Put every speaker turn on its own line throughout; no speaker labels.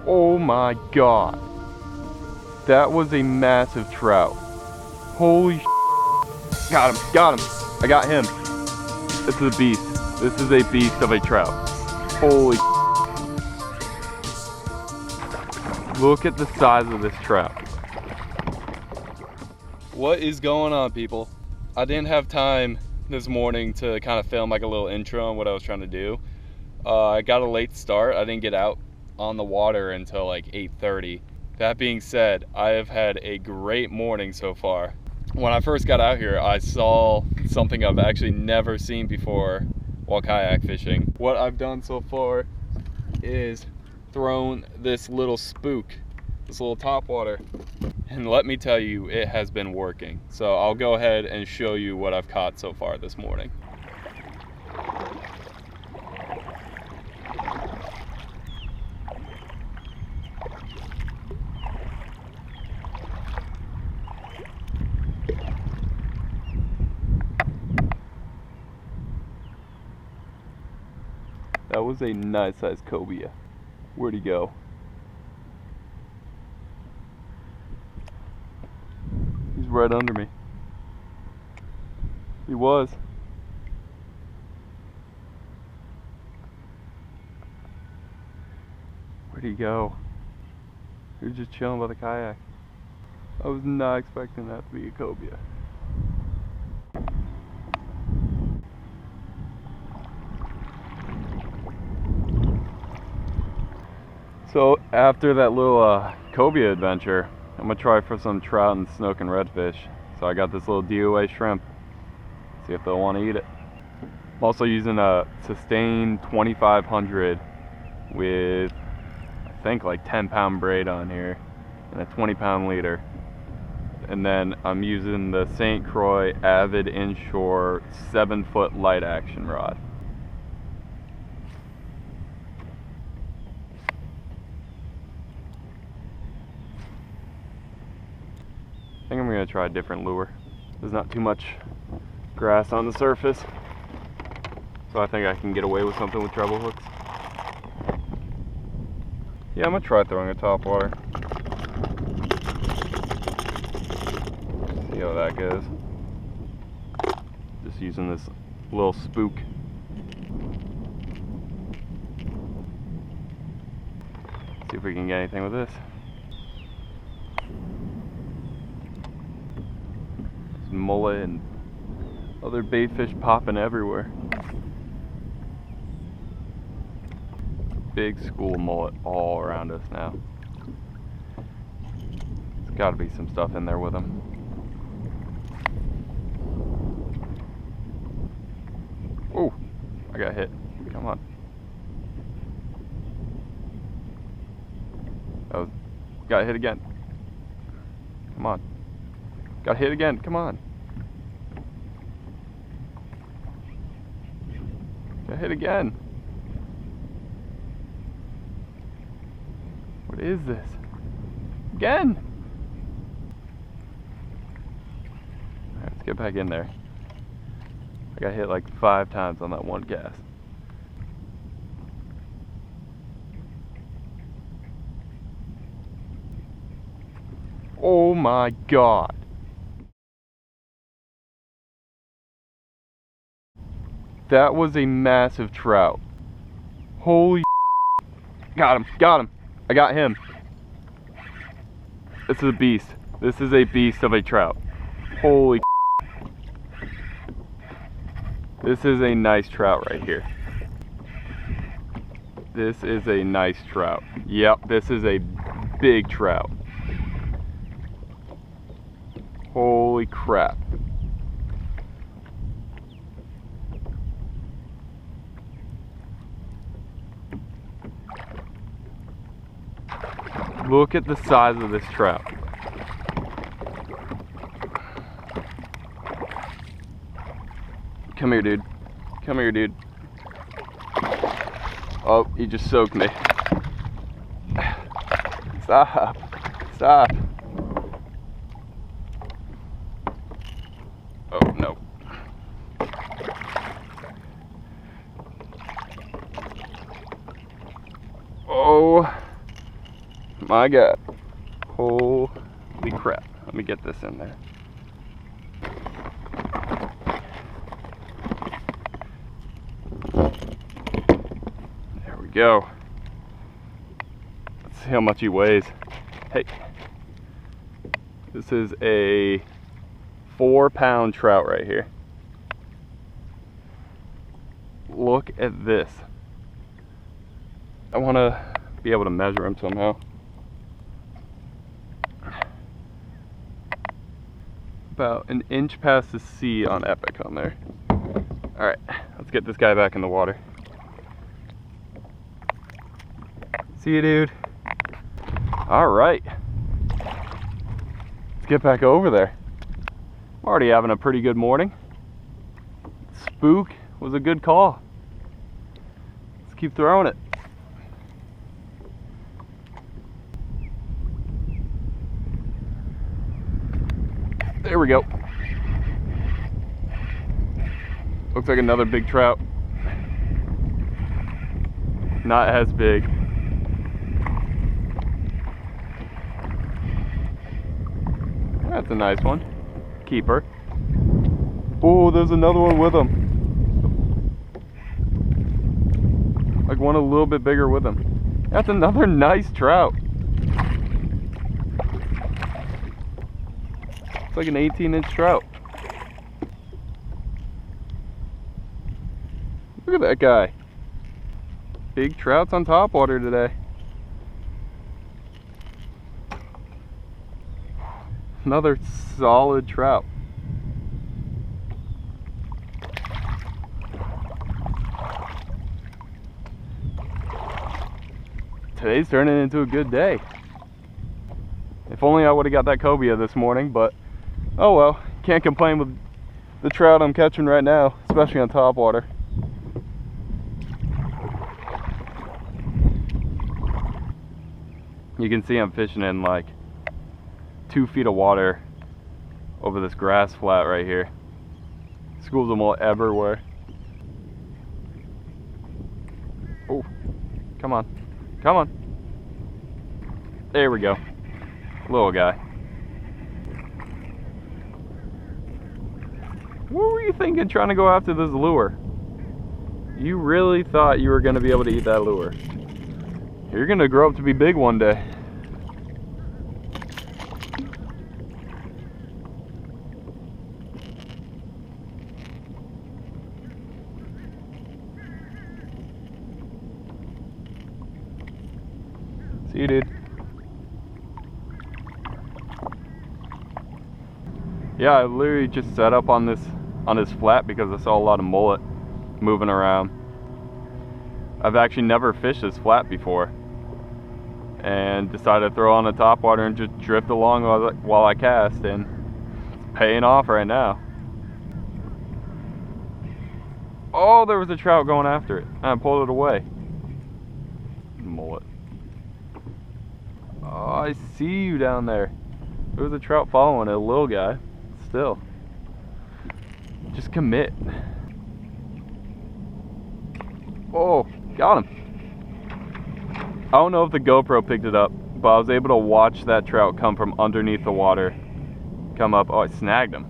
Oh my god. That was a massive trout. Holy sh**. Got him, got him. I got him. This is a beast. This is a beast of a trout. Holy sh**. Look at the size of this trout. What is going on, people? I didn't have time this morning to kind of film like a little intro on what I was trying to do. I got a late start. I didn't get out on the water until like 8:30. That being said, I have had a great morning so far. When I first got out here, I saw something I've actually never seen before while kayak fishing. What I've done so far is thrown this little spook, this little topwater, and let me tell you, it has been working. So I'll go ahead and show you what I've caught so far this morning. That was a nice sized cobia. Where'd he go? He's right under me. He was. Where'd he go? He was just chilling by the kayak. I was not expecting that to be a cobia. So after that little cobia adventure, I'm gonna try for some trout and snook and redfish. So I got this little DOA shrimp. See if they'll want to eat it. I'm also using a Sustain 2500 with I think like 10-pound braid on here and a 20-pound leader. And then I'm using the St. Croix Avid Inshore 7-foot light action rod. I think I'm going to try a different lure. There's not too much grass on the surface, so I think I can get away with something with treble hooks. Yeah, I'm going to try throwing a topwater. See how that goes. Just using this little spook. See if we can get anything with this. Mullet and other bait fish popping everywhere. Big school mullet all around us now. There's got to be some stuff in there with them. Oh, I got hit. Come on. Oh, got hit again. Come on. Got hit again, come on. Got hit again. What is this? Again! Alright, let's get back in there. I got hit like 5 times on that one cast. Oh my god. That was a massive trout. Holy sh**. Got him, got him. I got him. This is a beast. This is a beast of a trout. Holy sh**. This is a nice trout right here. This is a nice trout. Yep, this is a big trout. Holy crap. Look at the size of this trout. Come here, dude. Come here, dude. Oh, he just soaked me. Stop. Stop. Oh, no. Oh. My God. Holy crap. Let me get this in there. There we go. Let's see how much he weighs. Hey. This is a 4-pound trout right here. Look at this. I want to be able to measure him somehow. About an inch past the C on Epic on there. Alright, let's get this guy back in the water. See you, dude. Alright. Let's get back over there. I'm already having a pretty good morning. Spook was a good call. Let's keep throwing it. There we go. Looks like another big trout. Not as big. That's a nice one. Keeper. Oh, there's another one with him. Like one a little bit bigger with him. That's another nice trout. It's like an 18-inch trout. Look at that guy. Big trouts on topwater today. Another solid trout. Today's turning into a good day. If only I would have got that cobia this morning, but oh well, can't complain with the trout I'm catching right now, especially on topwater. You can see I'm fishing in like 2 feet of water over this grass flat right here. Schools of mullet everywhere. Oh, come on, come on. There we go, little guy. What were you thinking trying to go after this lure? You really thought you were going to be able to eat that lure. You're going to grow up to be big one day. See you, dude. Yeah, I literally just set up on this flat because I saw a lot of mullet moving around. I've actually never fished this flat before, and decided to throw on the topwater and just drift along while I cast, and it's paying off right now. Oh, there was a trout going after it. I pulled it away. Mullet. Oh, I see you down there. There was a trout following it, a little guy. Still. Just commit. Oh, got him. I don't know if the GoPro picked it up, but I was able to watch that trout come from underneath the water. Come up. Oh, I snagged him.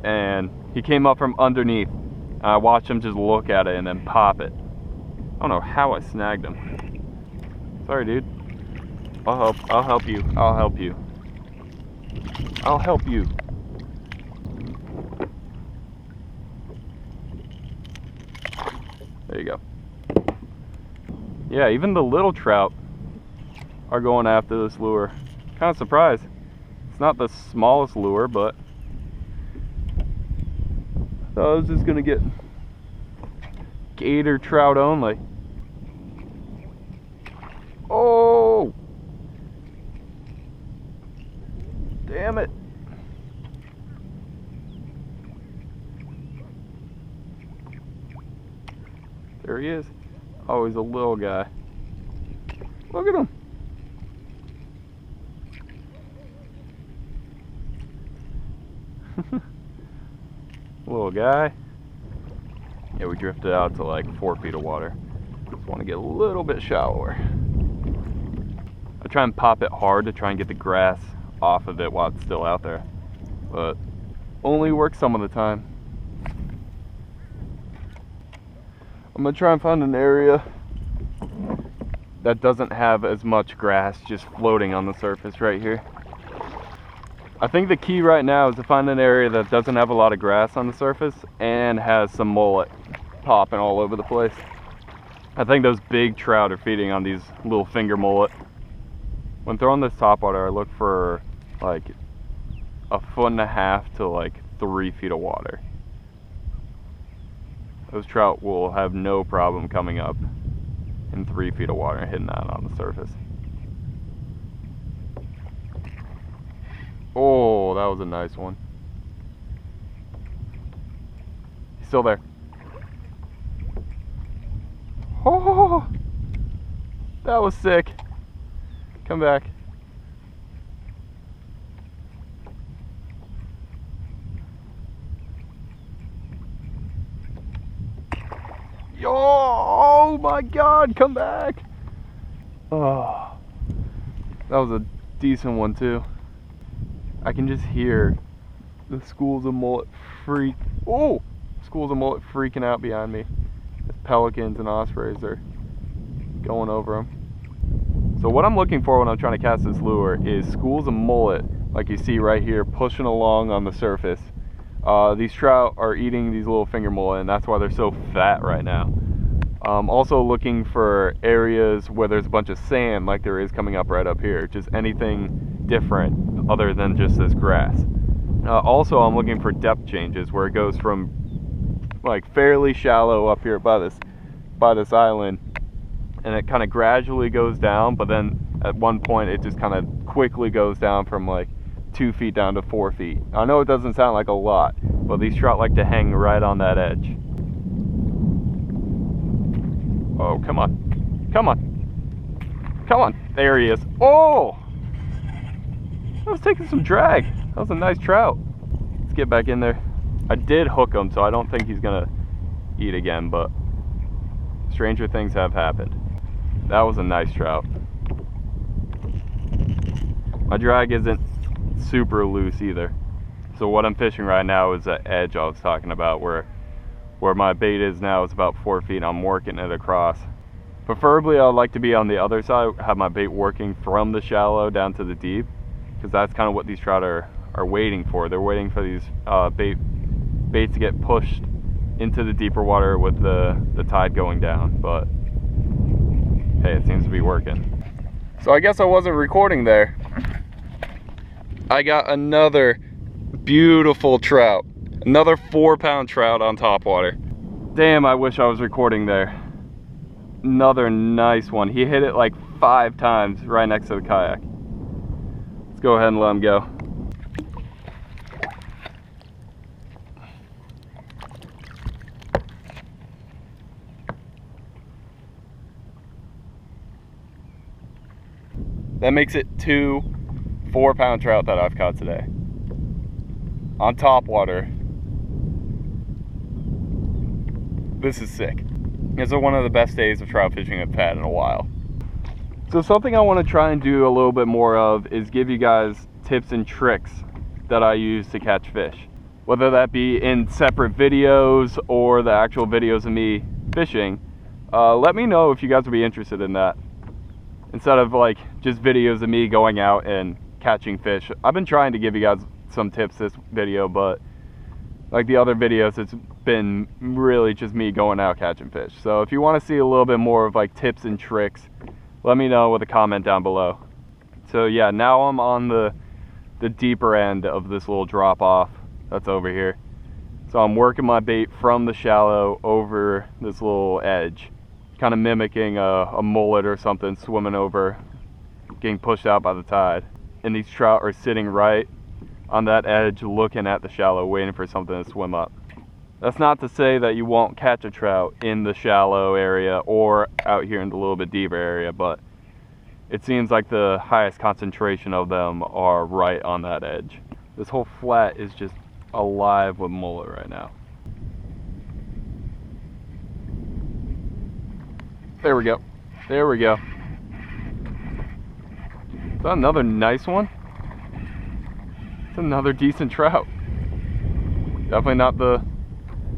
And he came up from underneath. And I watched him just look at it and then pop it. I don't know how I snagged him. Sorry, dude. I'll help you. I'll help you. I'll help you. There you go. Yeah, even the little trout are going after this lure. Kind of surprised. It's not the smallest lure, but I thought I was just gonna get gator trout only. Oh! Damn it. There he is. Oh, he's a little guy. Look at him. Little guy. Yeah, we drifted out to like 4 feet of water. Just want to get a little bit shallower. I try and pop it hard to try and get the grass off of it while it's still out there, but only works some of the time. I'm gonna try and find an area that doesn't have as much grass just floating on the surface right here. I think the key right now is to find an area that doesn't have a lot of grass on the surface and has some mullet popping all over the place. I think those big trout are feeding on these little finger mullet. When throwing this topwater, I look for like 1.5 feet to like 3 feet of water. Those trout will have no problem coming up in 3 feet of water and hitting that on the surface. Oh, that was a nice one. He's still there. Oh, that was sick. Come back. Yo, oh my God, come back. Oh, that was a decent one too. I can just hear the schools of mullet schools of mullet freaking out behind me. The pelicans and ospreys are going over them. So what I'm looking for when I'm trying to cast this lure is schools of mullet, like you see right here, pushing along on the surface. These trout are eating these little finger mullet, and that's why they're so fat right now. Also looking for areas where there's a bunch of sand, like there is coming up right up here. Just anything different other than just this grass. Also, I'm looking for depth changes where it goes from like fairly shallow up here by this island, and it kind of gradually goes down, but then at one point it just kind of quickly goes down from like 2 feet down to 4 feet. I know it doesn't sound like a lot, but these trout like to hang right on that edge. Oh, come on. Come on. Come on. There he is. Oh! I was taking some drag. That was a nice trout. Let's get back in there. I did hook him, so I don't think he's gonna eat again, but stranger things have happened. That was a nice trout. My drag isn't super loose either. So what I'm fishing right now is that edge I was talking about, where my bait is now is about 4 feet. I'm working it across. Preferably I'd like to be on the other side, have my bait working from the shallow down to the deep, because that's kind of what these trout are waiting for. They're waiting for these bait to get pushed into the deeper water with the tide going down. But hey, it seems to be working. So I guess I wasn't recording there. I got another beautiful trout, another 4-pound trout on topwater. Damn, I wish I was recording there. Another nice one. He hit it like 5 times right next to the kayak. Let's go ahead and let him go. That makes it 2 4-pound trout that I've caught today on topwater. This is sick. These are one of the best days of trout fishing I've had in a while. So something I want to try and do a little bit more of is give you guys tips and tricks that I use to catch fish, whether that be in separate videos or the actual videos of me fishing. Let me know if you guys would be interested in that, instead of like just videos of me going out and catching fish. I've been trying to give you guys some tips this video, but like the other videos, it's been really just me going out catching fish. So if you want to see a little bit more of like tips and tricks, let me know with a comment down below. So yeah, now I'm on the deeper end of this little drop off that's over here. So I'm working my bait from the shallow over this little edge, kind of mimicking a mullet or something swimming over, getting pushed out by the tide. And these trout are sitting right on that edge looking at the shallow, waiting for something to swim up. That's not to say that you won't catch a trout in the shallow area or out here in the little bit deeper area, but it seems like the highest concentration of them are right on that edge. This whole flat is just alive with mullet right now. There we go. There we go. that another nice one? It's another decent trout. Definitely not the,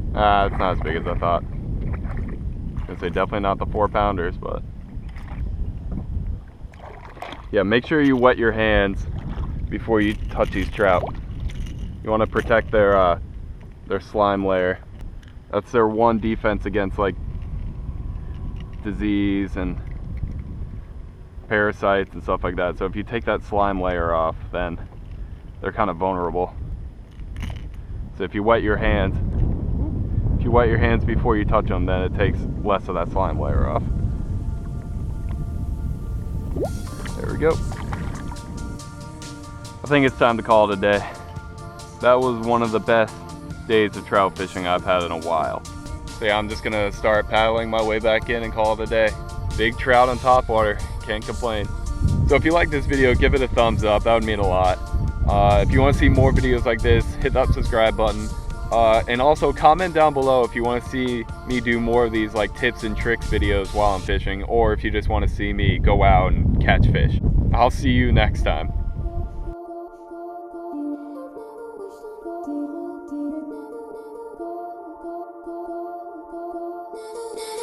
it's not as big as I thought. I was gonna say definitely not the 4-pounders, but yeah, make sure you wet your hands before you touch these trout. You want to protect their slime layer. That's their one defense against like disease and parasites and stuff like that. So if you take that slime layer off, then they're kind of vulnerable. So if you wet your hands, before you touch them, then it takes less of that slime layer off. There we go. I think it's time to call it a day. That was one of the best days of trout fishing I've had in a while. So yeah, I'm just gonna start paddling my way back in and call it a day. Big trout on topwater, can't complain. So if you like this video, give it a thumbs up, that would mean a lot. If you want to see more videos like this, hit that subscribe button. And also comment down below if you want to see me do more of these like tips and tricks videos while I'm fishing, or if you just want to see me go out and catch fish. I'll see you next time.
No, no, no.